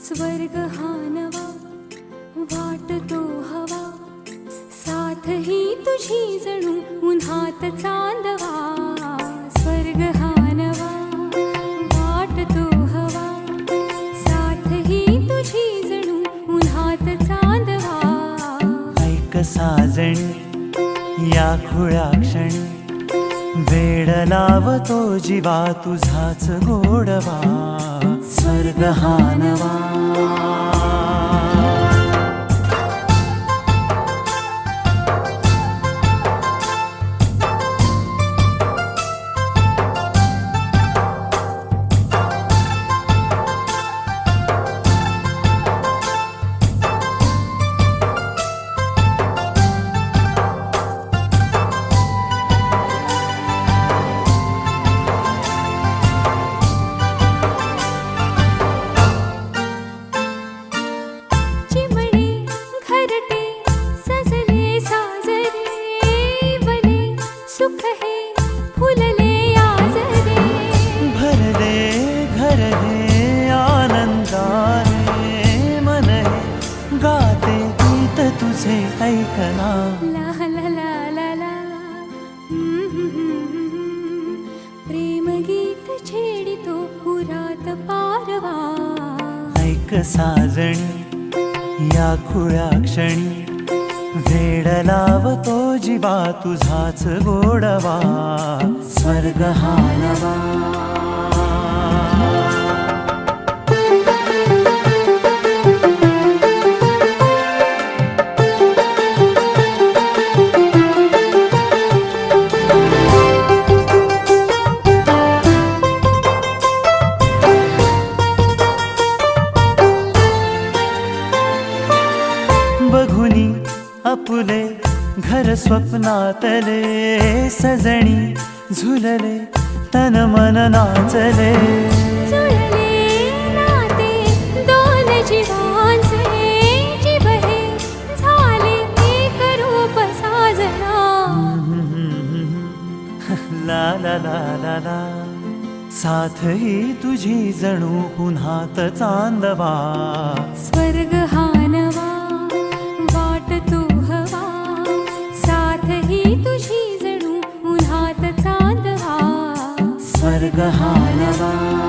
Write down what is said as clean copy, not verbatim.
स्वर्ग हा नवा वाटतो हवा, साथ ही तुझी जणू उन्हात चांदवा. स्वर्ग हा नवा वाटतो हवा, साथ ही तुझी जणू उन्हात चांदवा. ऐक साजणी या खुळ्या क्षणी, वेड लावतो जीवा तुझाच गोडवा. स्वर्ग हा नवा. सुख है फुलले आजरे, भरले घर हे आनंदाने, मन हे गाते गीत तुझे ऐकना. ला ला ला ला ला. प्रेम गीत छेडितो पुरात पारवा. ऐक साजणी या खुळ्या क्षणी, वेड लावतो जीवा तुझाच गोडवा. स्वर्ग हा नवा. बघुनी आपुले घर स्वप्नातले, सजणी झुलले तन मन नाचले. जुळले नाते दोन जीवांचे, जीव हे झाले एक रूप साजना. ला ला ला ला ला. साथ ही तुझी जणू उन्हात चांदवा. स्वर्ग हा नवा वाटतो हवा, साथ ही तुझी जणू उन्हात चांदवा. स्वर्ग हा नवा.